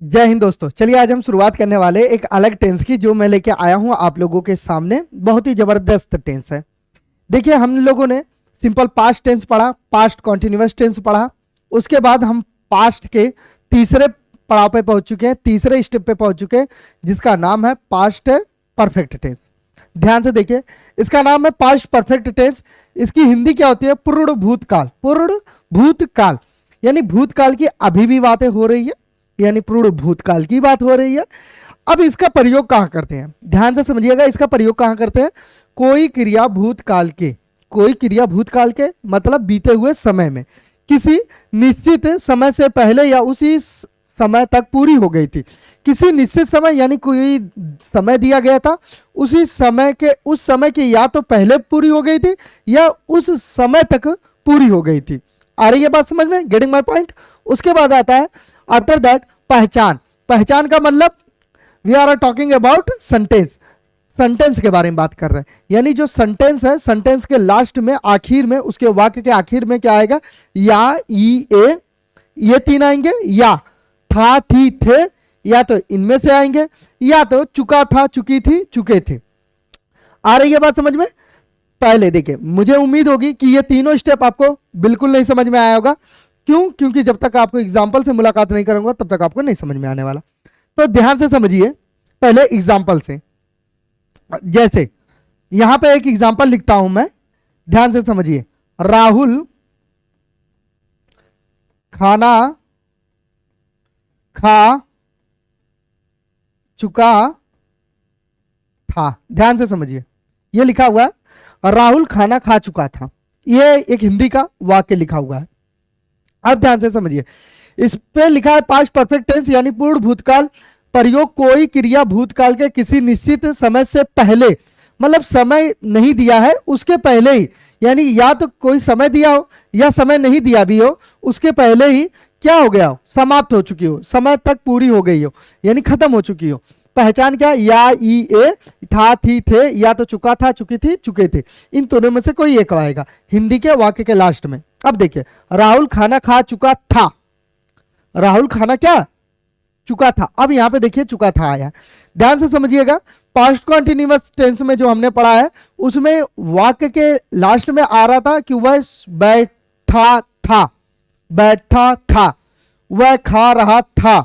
जय हिंद दोस्तों। चलिए आज हम शुरुआत करने वाले एक अलग टेंस की, जो मैं लेके आया हूं आप लोगों के सामने। बहुत ही जबरदस्त टेंस है। देखिए, हम लोगों ने सिंपल पास्ट टेंस पढ़ा, पास्ट कॉन्टिन्यूअस टेंस पढ़ा, उसके बाद हम पास्ट के तीसरे पड़ाव पे पहुंच चुके हैं, तीसरे स्टेप पे पहुंच चुके हैं, जिसका नाम है पास्ट परफेक्ट टेंस। ध्यान से देखिए, इसका नाम है पास्ट परफेक्ट टेंस। इसकी हिंदी क्या होती है? पूर्ण भूतकाल। पूर्ण भूतकाल यानी भूतकाल की अभी भी बातें हो रही है, यानी पूर्ण भूतकाल की बात हो रही है। अब इसका प्रयोग कहां करते हैं? ध्यान से समझिएगा, इसका प्रयोग कहां करते हैं? कोई क्रिया भूतकाल के, कोई क्रिया भूतकाल के मतलब बीते हुए समय में, किसी निश्चित समय से पहले या उसी समय तक पूरी हो गई थी। किसी निश्चित समय यानी कोई समय दिया गया था, उसी समय के, उस समय की या तो पहले पूरी हो गई थी या उस समय तक पूरी हो गई थी। आ रही है बात समझ में? Getting my point? उसके बाद आता है आफ्टर दैट पहचान। पहचान का मतलब we are talking about sentence. Sentence के बारे में बात कर रहे हैं, यानी जो सेंटेंस है, सेंटेंस के लास्ट में, आखिर में, उसके वाक्य के आखिर में क्या आएगा? या, ई, ए, ये तीन आएंगे। या, था, थी, थे, या तो इनमें से आएंगे, या तो चुका था, चुकी थी, चुके थे। आ रही है बात समझ में? पहले देखिए, मुझे उम्मीद होगी कि ये तीनों स्टेप आपको बिल्कुल नहीं समझ में आया होगा। क्यों? क्योंकि जब तक आपको एग्जाम्पल से मुलाकात नहीं करूंगा तब तक आपको नहीं समझ में आने वाला। तो ध्यान से समझिए, पहले एग्जाम्पल से। जैसे यहां पे एक एग्जाम्पल लिखता हूं मैं, ध्यान से समझिए। राहुल खाना खा चुका था। ध्यान से समझिए, ये लिखा हुआ है राहुल खाना खा चुका था। ये एक हिंदी का वाक्य लिखा हुआ है। अब ध्यान से समझिए, इस पे लिखा है पास्ट परफेक्ट टेंस यानी पूर्ण भूतकाल। प्रयोग कोई क्रिया भूतकाल के किसी निश्चित समय से पहले, मतलब समय नहीं दिया है उसके पहले ही, यानी या तो कोई समय दिया हो या समय नहीं दिया भी हो, उसके पहले ही क्या हो गया हो? समाप्त हो चुकी हो, समय तक पूरी हो गई हो, यानी खत्म हो चुकी हो। पहचान क्या? या, ई, ए, था, थी, थे, या तो चुका था, चुकी थी, चुके थे। इन दोनों में से कोई एक आएगा हिंदी के वाक्य के लास्ट में। अब देखिए, राहुल खाना खा चुका था। राहुल खाना क्या? चुका था। अब यहां पे देखिए चुका था आया। ध्यान से समझिएगा, पास्ट कॉन्टिन्यूअस टेंस में जो हमने पढ़ा है उसमें वाक्य के लास्ट में आ रहा था कि वह बैठा था, बैठा था, वह खा रहा था,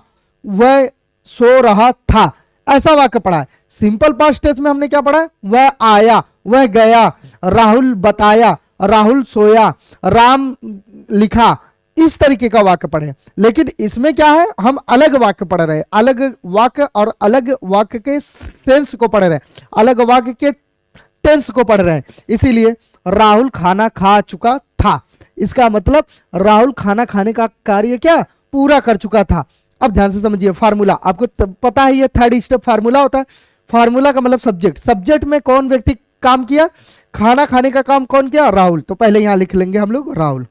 वह सो रहा था, ऐसा वाक्य पढ़ा है। सिंपल पास्ट टेंस में हमने क्या पढ़ा है? वह आया, वह गया, राहुल बताया, राहुल सोया, राम लिखा, इस तरीके का वाक्य पढ़े। लेकिन इसमें क्या है? हम अलग वाक्य पढ़ रहे हैं, अलग वाक्य और अलग वाक्य के टेंस को पढ़ रहे हैं, अलग वाक्य के टेंस को पढ़ रहे हैं। इसीलिए राहुल खाना खा चुका था, इसका मतलब राहुल खाना खाने का कार्य क्या? पूरा कर चुका था। अब ध्यान से समझिए, फार्मूला आपको पता है, ये थर्ड स्टेप फार्मूला होता है। फार्मूला का मतलब सब्जेक्ट। सब्जेक्ट में कौन व्यक्ति काम किया? खाना खाने का काम कौन किया? राहुल। तो पहले यहां लिख लेंगे हम लोग राहुल।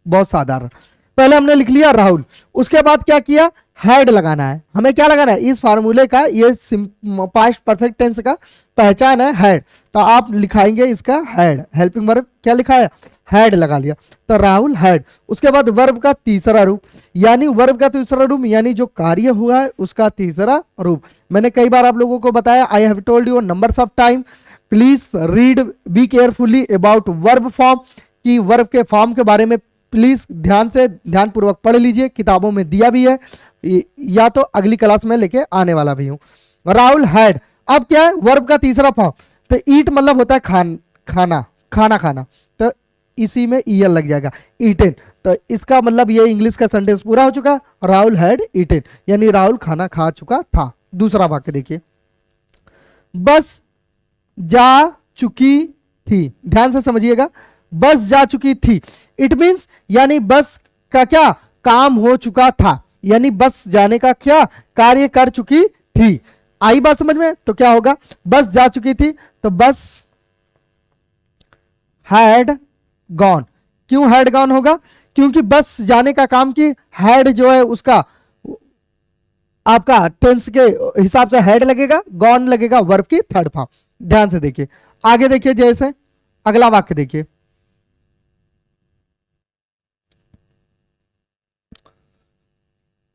बहुत साधारण। पहले हमने लिख लिया राहुल, उसके बाद क्या किया? हैड लगाना है। हमें क्या लगाना है? इस फार्मूले का, ये पास्ट परफेक्ट टेंस का पहचान है हैड, तो आप लिखाएंगे इसका हैड। हेल्पिंग वर्ब क्या लिखा है? हैड लगा लिया, तो राहुल हैड। उसके बाद वर्ब का तीसरा रूप, यानी वर्ब का तीसरा रूप यानी जो कार्य हुआ है उसका तीसरा रूप। मैंने कई बार आप लोगों को बताया, I have told you numbers of time, please read be carefully about verb form, कि वर्ब के फॉर्म के बारे में प्लीज ध्यान से, ध्यानपूर्वक पढ़ लीजिए, किताबों में दिया भी है, या तो अगली क्लास में लेके आने वाला भी हूं। राहुल हैड, अब क्या है? वर्ब का तीसरा फॉर्म। तो ईट मतलब होता है खाना, खाना खाना, तो इसी में ईएल लग जाएगा, ईटेन। तो इसका मतलब ये इंग्लिश का सेंटेंस पूरा हो चुका। राहुल हैड ईटेन, यानी राहुल खाना खा चुका था। दूसरा वाक्य देखिए, बस जा चुकी थी। ध्यान से समझिएगा, बस जा चुकी थी, इट मींस यानी बस का क्या? काम हो चुका था, यानी बस जाने का क्या? कार्य कर चुकी थी। आई बात समझ में? तो क्या होगा? बस जा चुकी थी, तो बस हैड गॉन। क्यों हैड गॉन होगा? क्योंकि बस जाने का काम की हैड जो है उसका आपका टेंस के हिसाब से हैड लगेगा, गॉन लगेगा वर्ब की थर्ड फॉर्म। ध्यान से देखिए, आगे देखिए, जैसे अगला वाक्य देखिए,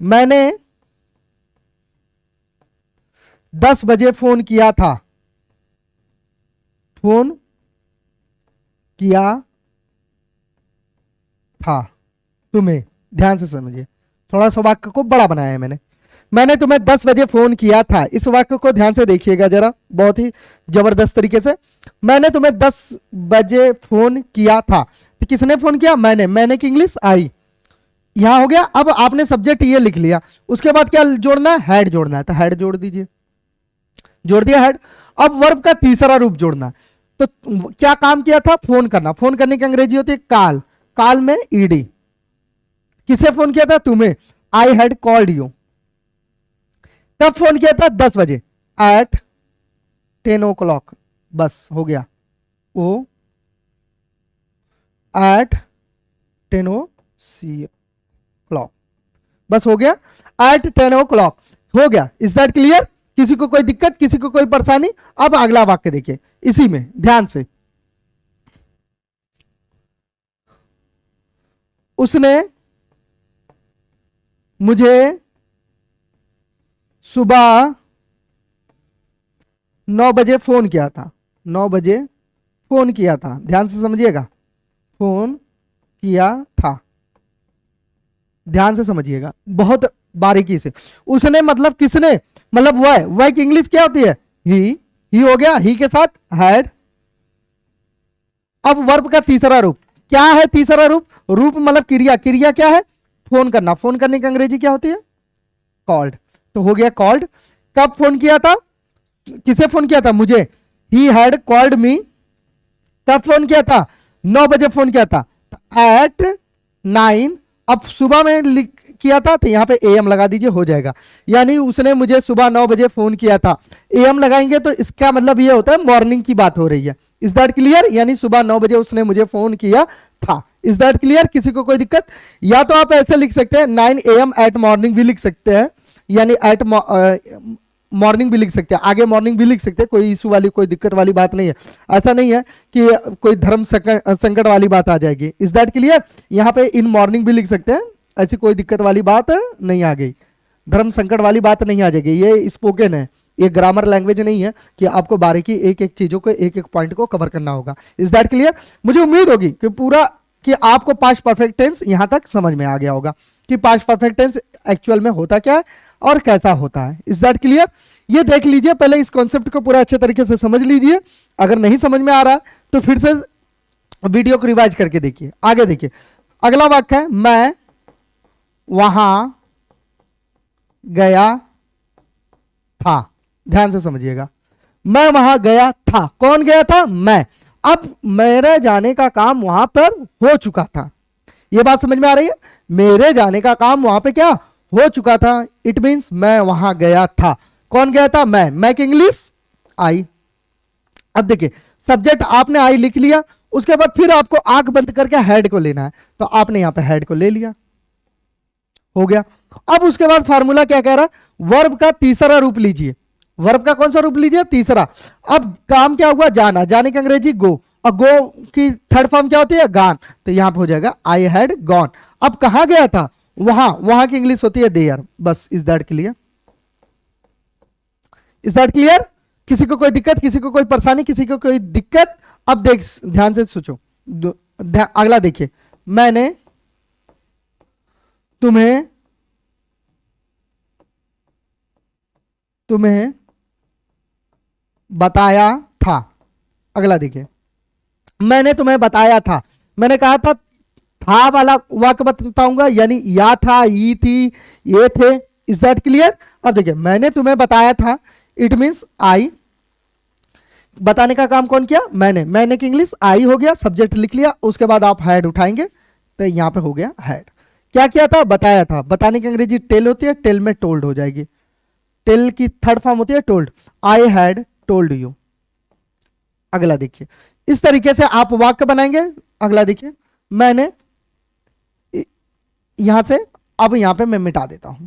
मैंने 10 बजे फोन किया था, फोन किया था तुम्हें। ध्यान से समझिए, थोड़ा सा वाक्य को बड़ा बनाया है मैंने तुम्हें 10 बजे फोन किया था। इस वाक्य को ध्यान से देखिएगा जरा, बहुत ही जबरदस्त तरीके से। मैंने तुम्हें 10 बजे फोन किया था, तो किसने फोन किया? मैंने की इंग्लिश आई, यहां हो गया। अब आपने सब्जेक्ट ये लिख लिया, उसके बाद क्या जोड़ना है? हेड जोड़ना है, तो हेड जोड़ दीजिए, जोड़ दिया हेड। अब वर्ब का तीसरा रूप जोड़ना है। तो क्या काम किया था? फोन करना। फोन करने की अंग्रेजी होती है कॉल, कॉल में ईडी। किसे फोन किया था? तुम्हें। I had called you. कब फोन किया था? 10 बजे, एट 10 o'clock। बस हो गया, ओ एट 10 o'clock, बस हो गया, एट 10 o'clock हो गया। Is that clear? किसी को कोई दिक्कत, किसी को कोई परेशानी? अब अगला वाक्य देखिए, इसी में ध्यान से। उसने मुझे सुबह 9 बजे फोन किया था, 9 बजे फोन किया था। ध्यान से समझिएगा, फोन किया था, ध्यान से समझिएगा बहुत बारीकी से। उसने मतलब किसने, मतलब वह की इंग्लिश क्या होती है? ही हो गया, ही के साथ हैड। अब वर्ब का तीसरा रूप क्या है? तीसरा रूप, रूप मतलब क्रिया, क्रिया क्या है? फोन करना। फोन करने की अंग्रेजी क्या होती है? कॉल्ड। तो हो गया कॉल्ड। कब फोन किया था? किसे फोन किया था? मुझे। He had called me. कब फोन किया था? 9 बजे फोन किया था, एट 9। अब सुबह में किया था, तो यहां पे एएम लगा दीजिए, हो जाएगा। यानी उसने मुझे सुबह 9 बजे फोन किया था। एएम लगाएंगे तो इसका मतलब ये होता है मॉर्निंग की बात हो रही है। Is that clear? यानी सुबह 9 बजे उसने मुझे फोन किया था। Is that clear? किसी को कोई दिक्कत? या तो आप ऐसे लिख सकते हैं 9 AM एट मॉर्निंग भी लिख सकते हैं, यानी एट मॉर्निंग भी लिख सकते हैं, आगे मॉर्निंग भी लिख सकते हैं, कोई इशू वाली कोई दिक्कत वाली बात नहीं है। ऐसा नहीं है कि कोई धर्म संकट वाली बात आ जाएगी। Is that clear? यहाँ पे इन मॉर्निंग भी लिख सकते हैं, ऐसी कोई दिक्कत वाली बात नहीं आ गई, धर्म संकट वाली बात नहीं आ जाएगी। ये स्पोकन है, ये ग्रामर लैंग्वेज नहीं है कि आपको बारीकी एक एक चीजों को, एक एक पॉइंट को कवर करना होगा। Is that clear? मुझे उम्मीद होगी कि पूरा कि आपको पास्ट परफेक्ट टेंस यहां तक समझ में आ गया होगा कि पास्ट परफेक्ट टेंस एक्चुअल में होता क्या है और कैसा होता है। Is that clear? ये देख लीजिए, पहले इस कॉन्सेप्ट को पूरा अच्छे तरीके से समझ लीजिए। अगर नहीं समझ में आ रहा तो फिर से वीडियो को रिवाइज करके देखिए। आगे देखिए, अगला वाक्य है मैं वहां गया था। ध्यान से समझिएगा, मैं वहां गया था। कौन गया था? मैं। अब मेरे जाने का काम वहां पर हो चुका था। यह बात समझ में आ रही है? मेरे जाने का काम वहां पे क्या हो चुका था। इट मींस मैं वहां गया था। कौन गया था? मैं की इंग्लिश आई। अब देखिए, सब्जेक्ट आपने आई लिख लिया, उसके बाद फिर आपको आंख बंद करके हेड को लेना है, तो आपने यहां पे हेड को ले लिया, हो गया। अब उसके बाद फार्मूला क्या कह रहा है? वर्ब का तीसरा रूप लीजिए। वर्ब का कौन सा रूप लीजिए? तीसरा। अब काम क्या हुआ? जाना। जाने की अंग्रेजी गो, और गो की थर्ड फॉर्म क्या होती है? गॉन। तो यहां पे हो जाएगा आई हैड गॉन। अब कहां गया था? वहां। वहां की इंग्लिश होती है देयर। बस। Is that clear? Is that clear? किसी को कोई दिक्कत, किसी को कोई परेशानी, किसी को कोई दिक्कत? अब देख, ध्यान से सोचो, अगला देखिए, मैंने तुम्हें बताया था। अगला देखिए, मैंने तुम्हें बताया था। मैंने कहा था वाला वाक्य बताऊंगा, यानी या था, ये थी, ये थे। Is that clear? अब देखिए, मैंने तुम्हें बताया था, इट मींस आई। बताने का काम कौन किया? मैंने की इंग्लिश आई हो गया, सब्जेक्ट लिख लिया, उसके बाद आप हैड उठाएंगे, तो यहां पे हो गया हैड। क्या किया था? बताया था। बताने की अंग्रेजी टेल होती है, टेल में टोल्ड हो जाएगी। टेल की थर्ड फॉर्म होती है told. I had told you. अगला देखिए, इस तरीके से आप वाक्य बनाएंगे। अगला देखिए, मैंने यहां से, अब यहां पे मैं मिटा देता हूं।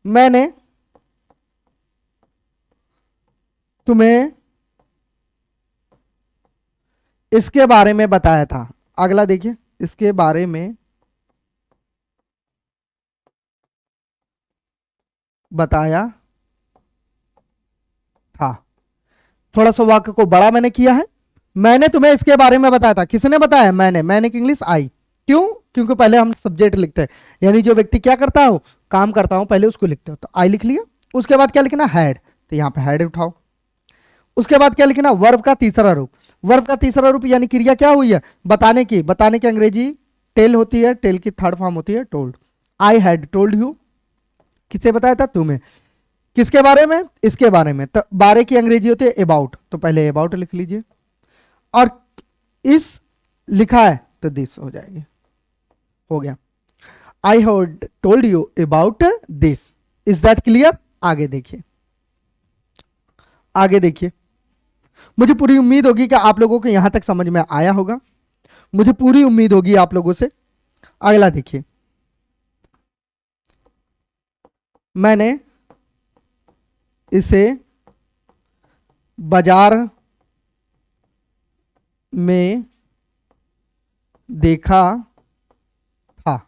मैंने तुम्हें इसके बारे में बताया था। अगला देखिए, इसके बारे में बताया था। थोड़ा सा वाक्य को बड़ा मैंने किया है। मैंने तुम्हें इसके बारे में बताया था। किसने बताया? मैंने की इंग्लिश आई। क्यों? क्योंकि पहले हम सब्जेक्ट लिखते हैं, यानी जो व्यक्ति क्या करता हो, काम करता हूं, पहले उसको लिखते हो। तो आई लिख लिया। उसके बाद क्या लिखना? हैड। तो यहां पे हैड उठाओ। उसके बाद क्या लिखना? वर्ब का तीसरा रूप। वर्ब का तीसरा रूप यानी क्रिया क्या हुई है? बताने की। बताने की अंग्रेजी टेल होती है, टेल की थर्ड फॉर्म होती है told. I had told you. किसे बताया था? तुम्हें। किसके बारे में? इसके बारे में। तो बारे की अंग्रेजी होती है अबाउट, तो पहले अबाउट लिख लीजिए। और इस लिखा है तो दिस हो जाएगी। हो गया। I had told you about this. Is that clear? आगे देखिए, आगे देखिए। मुझे पूरी उम्मीद होगी कि आप लोगों को यहां तक समझ में आया होगा। मुझे पूरी उम्मीद होगी आप लोगों से। अगला देखिए, मैंने इसे बाजार में देखा था।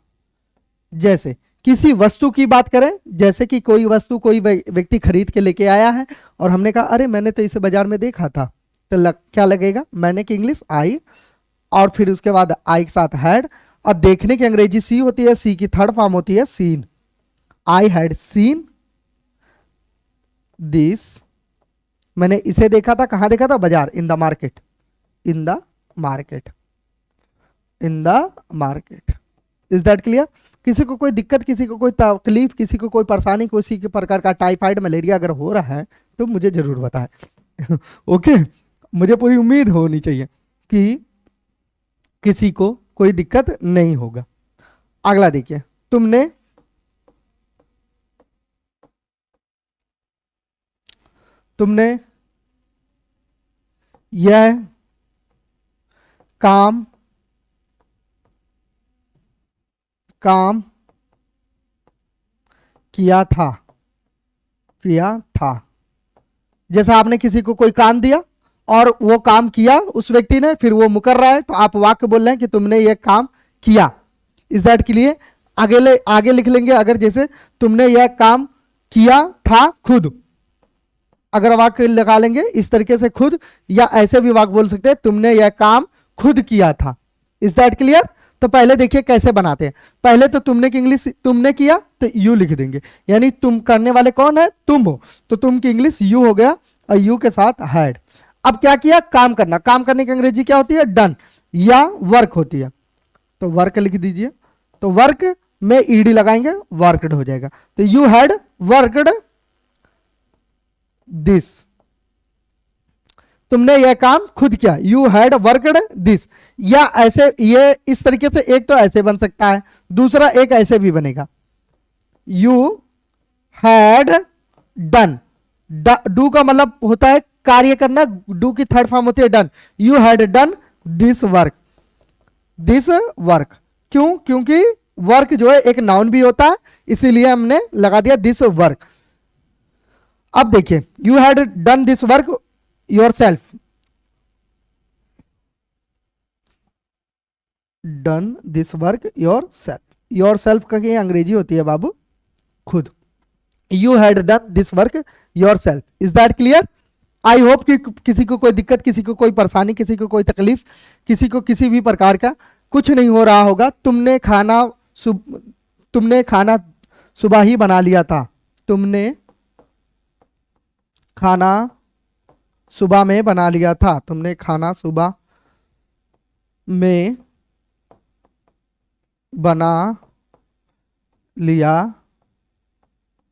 जैसे किसी वस्तु की बात करें, जैसे कि कोई वस्तु कोई व्यक्ति खरीद के लेके आया है और हमने कहा अरे मैंने तो इसे बाजार में देखा था, तो क्या लगेगा? मैंने की इंग्लिश आई, और फिर उसके बाद आई के साथ हैड। और देखने की अंग्रेजी सी होती है, सी की थर्ड फॉर्म होती है seen. I had seen this. मैंने इसे देखा था। कहां देखा था? बाजार। In the market. In the market. In the market. Is that clear? किसी को कोई दिक्कत, किसी को कोई तकलीफ, किसी को कोई परेशानी, किसी के प्रकार का टाइफाइड मलेरिया अगर हो रहा है तो मुझे जरूर बताएं। ओके, मुझे पूरी उम्मीद होनी चाहिए कि किसी को कोई दिक्कत नहीं होगा। अगला देखिए, तुमने यह काम किया था। जैसा आपने किसी को कोई काम दिया और वो काम किया उस व्यक्ति ने, फिर वो मुकर रहा है, तो आप वाक्य बोल रहे हैं कि तुमने ये काम किया। Is that clear? आगे लिख लेंगे, अगर जैसे तुमने यह काम किया था खुद, अगर वाक्य लगा लेंगे इस तरीके से खुद, या ऐसे भी वाक्य बोल सकते हैं तुमने यह काम खुद किया था। Is that clear? तो पहले देखिए कैसे बनाते हैं। पहले तो तुमने की इंग्लिश, तुमने किया तो यू लिख देंगे, यानी तुम करने वाले कौन है? तुम हो, तो तुम की इंग्लिश यू हो गया, और यू के साथ हैड। अब क्या किया? काम करना। काम करने की अंग्रेजी क्या होती है? डन या वर्क होती है, तो वर्क लिख दीजिए। तो वर्क में ईडी लगाएंगे, वर्कड हो जाएगा। तो यू हैड वर्कड दिस। तुमने यह काम खुद किया। You had worked this. या ऐसे, ये इस तरीके से, एक तो ऐसे बन सकता है, दूसरा एक ऐसे भी बनेगा, यू हैड डन। डू का मतलब होता है कार्य करना, डू की थर्ड फॉर्म होती है done. You had done this work. This work क्यों? क्योंकि वर्क जो है एक नाउन भी होता है, इसीलिए हमने लगा दिया दिस वर्क। अब देखिए, you had done this work your self. Done this work your self. Your self का अंग्रेजी होती है बाबू खुद। You had done this work your self. Is that clear? I hope कि किसी को कोई दिक्कत, किसी को कोई परेशानी, किसी को कोई तकलीफ, किसी को किसी भी प्रकार का कुछ नहीं हो रहा होगा। तुमने खाना सुबह ही बना लिया था। तुमने खाना सुबह में बना लिया था। तुमने खाना सुबह में बना लिया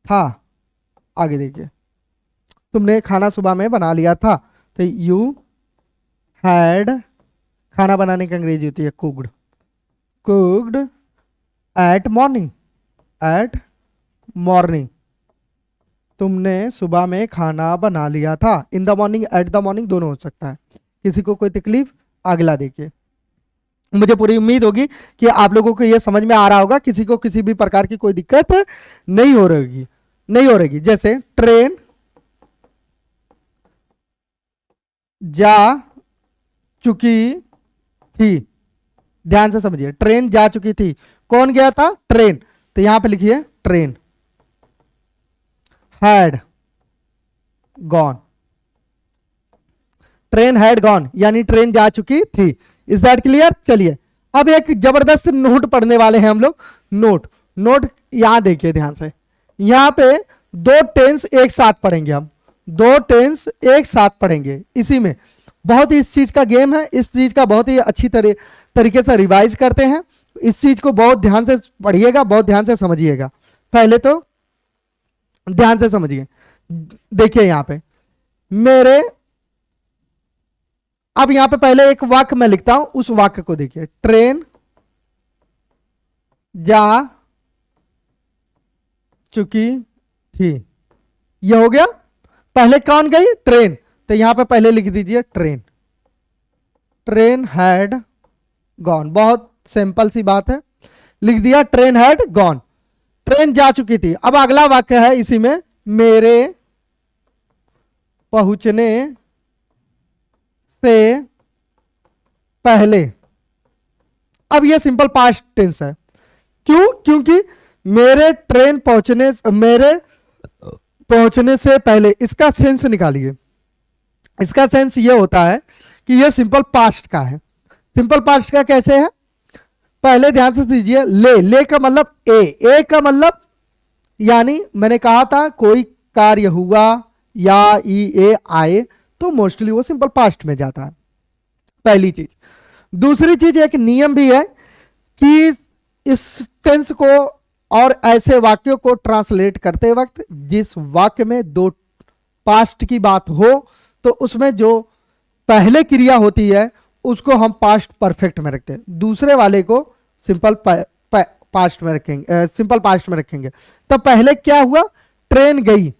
था। आगे देखिए, तुमने खाना सुबह में बना लिया था, तो यू हैड, खाना बनाने की अंग्रेजी होती है cooked. Cooked eight morning. Eight morning. तुमने सुबह में खाना बना लिया था। In the morning, at the morning दोनों हो सकता है। किसी को कोई तकलीफ? अगला देखिए, मुझे पूरी उम्मीद होगी कि आप लोगों को यह समझ में आ रहा होगा, किसी को किसी भी प्रकार की कोई दिक्कत नहीं हो रहेगी। जैसे ट्रेन जा चुकी थी। ध्यान से समझिए, ट्रेन जा चुकी थी। कौन गया था? ट्रेन। तो यहां पे लिखिए train. Had gone, train had gone यानी ट्रेन जा चुकी थी। Is that clear? चलिए अब एक जबरदस्त नोट पढ़ने वाले हैं हम लोग। नोट नोट यहां देखिए ध्यान से, यहां पे दो टेंस एक साथ पढ़ेंगे हम, दो टेंस एक साथ पढ़ेंगे। इसी में बहुत ही इस चीज का गेम है, इस चीज का बहुत ही अच्छी तरीके से रिवाइज करते हैं। इस चीज को बहुत ध्यान से पढ़िएगा, बहुत ध्यान से समझिएगा। पहले तो ध्यान से समझिए, देखिए यहां पे मेरे, अब यहां पे पहले एक वाक्य मैं लिखता हूं, उस वाक्य को देखिए, ट्रेन जा चुकी थी, यह हो गया। पहले कौन गई? ट्रेन, तो यहां पे पहले लिख दीजिए ट्रेन, ट्रेन हैड गॉन। बहुत सिंपल सी बात है, लिख दिया ट्रेन हैड गॉन, ट्रेन जा चुकी थी। अब अगला वाक्य है इसी में, मेरे पहुंचने से पहले। अब यह सिंपल पास्ट टेंस है, क्यों? क्योंकि मेरे पहुंचने से पहले, इसका सेंस निकालिए। इसका सेंस यह होता है कि यह सिंपल पास्ट का है। सिंपल पास्ट का कैसे है? पहले ध्यान से दीजिए, ले का मतलब ए का मतलब, यानी मैंने कहा था कोई कार्य हुआ या ई ए आए तो मोस्टली वो सिंपल पास्ट में जाता है, पहली चीज। दूसरी चीज एक नियम भी है कि इस टेंस को और ऐसे वाक्यों को ट्रांसलेट करते वक्त जिस वाक्य में दो पास्ट की बात हो तो उसमें जो पहले क्रिया होती है उसको हम पास्ट परफेक्ट में रखते हैं, दूसरे वाले को सिंपल पास्ट में रखेंगे, सिंपल पास्ट में रखेंगे। तो पहले क्या हुआ? ट्रेन गई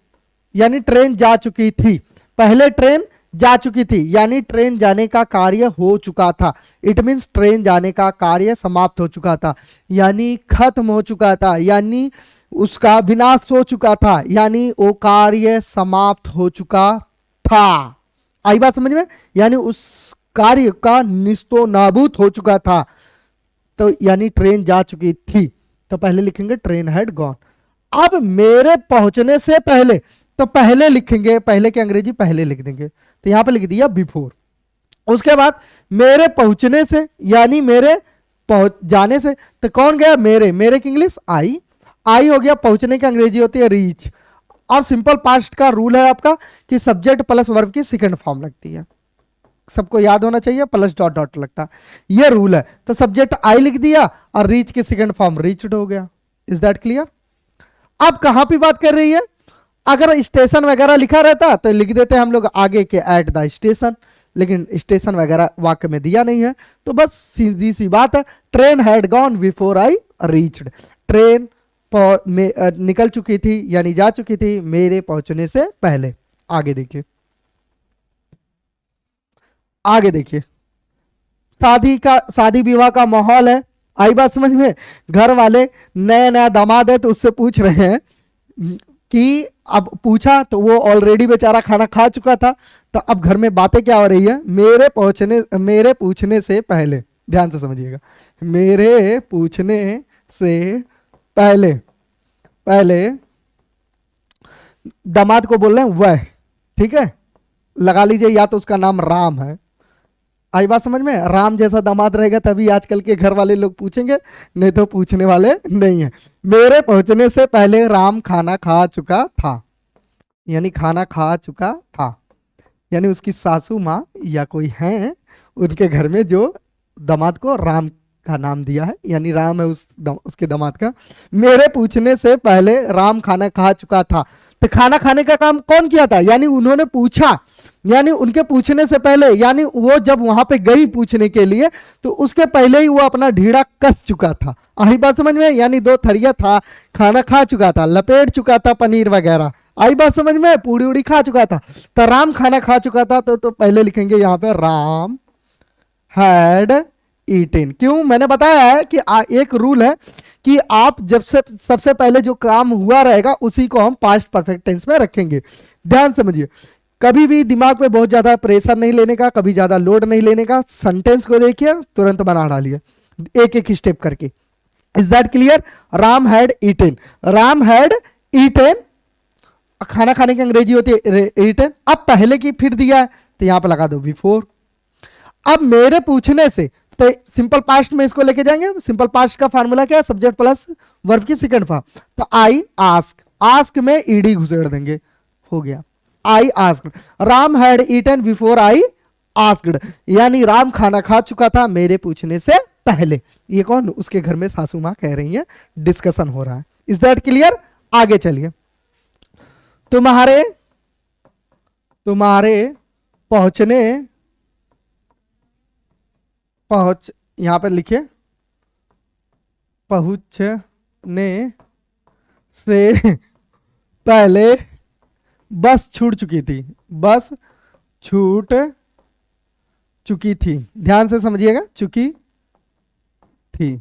यानी ट्रेन जा चुकी थी, पहले ट्रेन जा चुकी थी यानी ट्रेन जाने का कार्य हो चुका था। इट मींस ट्रेन जाने का कार्य समाप्त हो चुका था, यानी खत्म हो चुका था, यानी उसका विनाश हो चुका था, यानी वो कार्य समाप्त हो चुका था। आई बात समझ में? यानी उस कार्य का निस्तो नाबूद हो चुका था, तो यानी ट्रेन जा चुकी थी। तो पहले लिखेंगे ट्रेन हैड गॉन। अब मेरे पहुंचने से पहले, तो पहले लिखेंगे, पहले के अंग्रेजी पहले लिख देंगे, तो यहां पे लिख दिया बिफोर। उसके बाद मेरे पहुंचने से यानी मेरे पहुंच जाने से, तो कौन गया? मेरे की इंग्लिश आई हो गया, पहुंचने की अंग्रेजी होती है रीच। और सिंपल पास्ट का रूल है आपका कि सब्जेक्ट प्लस वर्ब की सेकंड फॉर्म लगती है, सबको याद होना चाहिए, प्लस डॉट डॉट लगता है, ये रूल है। तो सब्जेक्ट आई लिख दिया और रीच की सेकंड फॉर्म रीच्ड हो गया। Is that clear? अब कहां पे बात कर रही है? अगर स्टेशन वगैरह लिखा रहता तो लिख देते हम लोग आगे के एट द स्टेशन, लेकिन स्टेशन वगैरह वाक्य में दिया नहीं है, तो बस सीधी सी बात है, train had gone before I reached. Train निकल चुकी थी यानी जा चुकी थी मेरे पहुंचने से पहले। आगे देखिए, आगे देखिए, शादी विवाह का माहौल है। आई बात समझ में? घर वाले नया दामाद है तो उससे पूछ रहे हैं कि, अब पूछा तो वो ऑलरेडी बेचारा खाना खा चुका था, तो अब घर में बातें क्या हो रही है? मेरे पूछने से पहले, ध्यान से समझिएगा, मेरे पूछने से पहले दामाद को बोल रहे हैं वह, ठीक है, लगा लीजिए या तो उसका नाम राम है। आई बात समझ में? राम जैसा दामाद रहेगा तभी आजकल के घर वाले लोग पूछेंगे, नहीं तो पूछने वाले नहीं है। मेरे पहुंचने से पहले राम खाना खा चुका था, यानी खाना खा चुका था, यानी उसकी सासू माँ या कोई है उनके घर में जो दामाद को राम का नाम दिया है, यानी राम है उसके दामाद का। मेरे पूछने से पहले राम खाना खा चुका था, तो खाना खाने का काम कौन किया था? यानी उन्होंने पूछा, यानी उनके पूछने से पहले, यानी वो जब वहां पे गई पूछने के लिए तो उसके पहले ही वो अपना ढीड़ा कस चुका था। आई बात समझ में? यानी 2 थरिया था, खाना खा चुका था, लपेट चुका था पनीर वगैरह। आई बात समझ में? पूड़ी उड़ी खा चुका था, तो राम खाना खा चुका था, तो पहले लिखेंगे यहाँ पे राम हैड ईटेन। क्यों? मैंने बताया है कि एक रूल है कि आप जब से सबसे पहले जो काम हुआ रहेगा उसी को हम पास्ट परफेक्ट टेंस में रखेंगे। ध्यान समझिए, कभी भी दिमाग पे बहुत ज्यादा प्रेशर नहीं लेने का, कभी ज्यादा लोड नहीं लेने का। सेंटेंस को देखिए, तुरंत बना डालिए एक एक स्टेप करके। Is that clear? Ram had eaten, Ram had eaten खाना खाने की अंग्रेजी होती है ईटन। अब पहले की फिर दिया है तो यहां पे लगा दो बिफोर। अब मेरे पूछने से तो सिंपल पास्ट में इसको लेके जाएंगे। सिंपल पास्ट का फार्मूला क्या है, सब्जेक्ट प्लस वर्ब की सेकंड फॉर्म। तो आई आस्क, आस्क में ईडी घुसेड़ देंगे, हो गया I asked. Ram had eaten before I asked, यानी राम खाना खा चुका था मेरे पूछने से पहले। ये कौन, उसके घर में सासू मां कह रही है, डिस्कशन हो रहा है। Is that clear? आगे चलिए। तुम्हारे पहुंचने यहां पर लिखिए पहुंचने से पहले बस छूट चुकी थी, बस छूट चुकी थी। ध्यान से समझिएगा, चुकी थी,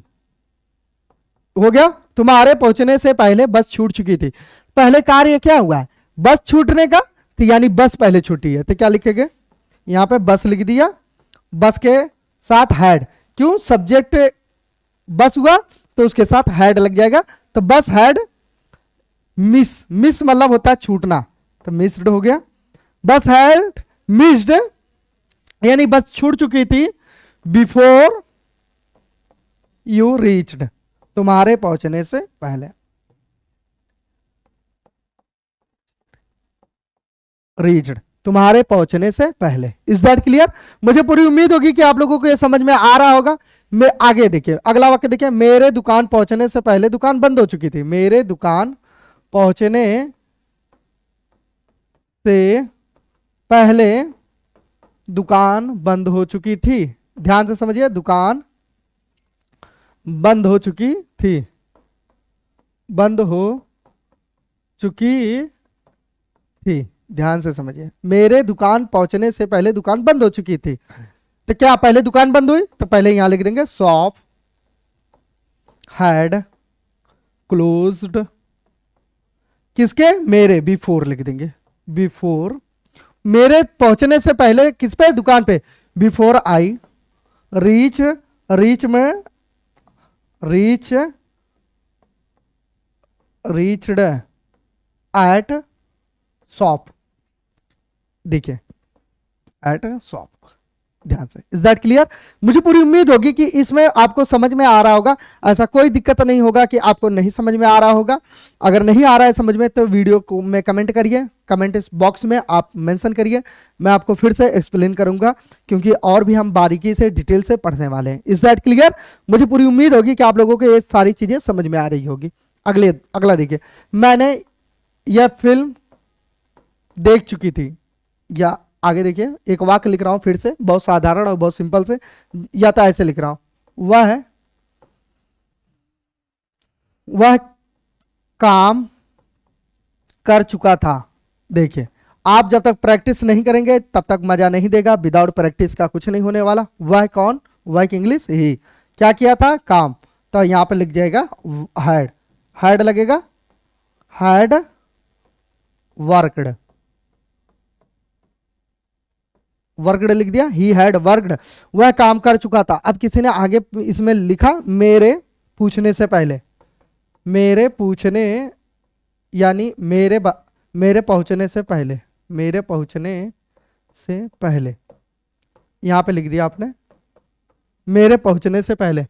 हो गया। तुम्हारे पहुंचने से पहले बस छूट चुकी थी। पहले कार्य क्या हुआ है, बस छूटने का, तो यानी बस पहले छूटी है, तो क्या लिखेंगे, यहां पे बस लिख दिया, बस के साथ हैड। क्यों, सब्जेक्ट बस हुआ तो उसके साथ हैड लग जाएगा, तो बस हैड मिस, मिस मतलब होता है छूटना, तो मिस्ड हो गया। बस हैड मिस्ड यानी बस छूट चुकी थी, बिफोर यू रीच्ड, तुम्हारे पहुंचने से पहले। रीच्ड, तुम्हारे पहुंचने से पहले। Is that clear? मुझे पूरी उम्मीद होगी कि आप लोगों को यह समझ में आ रहा होगा। मैं आगे देखिए, अगला वाक्य देखिए, मेरे दुकान पहुंचने से पहले दुकान बंद हो चुकी थी। मेरे दुकान पहुंचने से पहले दुकान बंद हो चुकी थी। ध्यान से समझिए, दुकान बंद हो चुकी थी, बंद हो चुकी थी। ध्यान से समझिए, मेरे दुकान पहुंचने से पहले दुकान बंद हो चुकी थी, तो क्या पहले दुकान बंद हुई, तो पहले यहां लिख देंगे शॉप हैड क्लोज्ड, किसके, मेरे, बिफोर लिख देंगे, बिफोर, मेरे पहुंचने से पहले किस पे, दुकान पे, बिफोर आई रीच, रीच में रीच, रीच्ड एट शॉप, देखिए एट शॉप। ध्यान से, इज दैट क्लियर? मुझे पूरी उम्मीद होगी कि इसमें आपको समझ में आ रहा होगा, ऐसा कोई दिक्कत नहीं होगा कि आपको नहीं समझ में आ रहा होगा। अगर नहीं आ रहा है समझ में तो वीडियो को में कमेंट करिए, कमेंट बॉक्स में आप मेंशन करिए, मैं आपको फिर से एक्सप्लेन करूंगा, क्योंकि और भी हम बारीकी से डिटेल से पढ़ने वाले हैं। Is that clear? मुझे पूरी उम्मीद होगी कि आप लोगों को ये सारी चीजें समझ में आ रही होगी। अगला देखिए, मैंने यह फिल्म देख चुकी थी, या आगे देखिए एक वाक्य लिख रहा हूं फिर से, बहुत साधारण और बहुत सिंपल से, या तो ऐसे लिख रहा हूं, वह काम कर चुका था। देखिए, आप जब तक प्रैक्टिस नहीं करेंगे तब तक मजा नहीं देगा, विदाउट प्रैक्टिस का कुछ नहीं होने वाला। वह कौन, वह की इंग्लिश ही, क्या किया था, काम, तो यहां पे लिख जाएगा हैड, हैड लगेगा, हैड वर्कड, वर्कड लिख दिया, ही हैड वर्कड, वह काम कर चुका था। अब किसी ने आगे इसमें लिखा मेरे पूछने से पहले, मेरे पूछने यानी मेरे पहुंचने से पहले, मेरे पहुंचने से पहले, यहां पे लिख दिया आपने मेरे पहुंचने से पहले,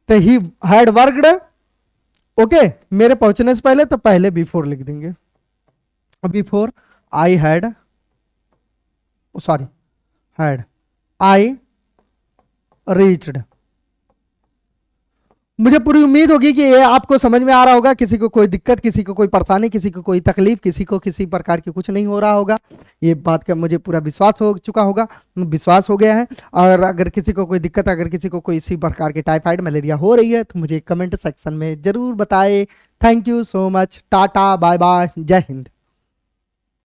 तो ही हैड वर्कड, ओके, मेरे पहुंचने से पहले, तो पहले बिफोर लिख देंगे, before I had, sorry had I reached. मुझे पूरी उम्मीद होगी कि ये आपको समझ में आ रहा होगा, किसी को कोई दिक्कत, किसी को कोई परेशानी, किसी को कोई तकलीफ, किसी को किसी प्रकार की कुछ नहीं हो रहा होगा। ये बात का मुझे पूरा विश्वास हो चुका होगा, विश्वास हो गया है। और अगर किसी को कोई दिक्कत, अगर किसी को कोई इसी प्रकार की टाइफाइड मलेरिया हो रही है तो मुझे कमेंट सेक्शन में जरूर बताएं। Thank you so much, tata bye bye, जय हिंद।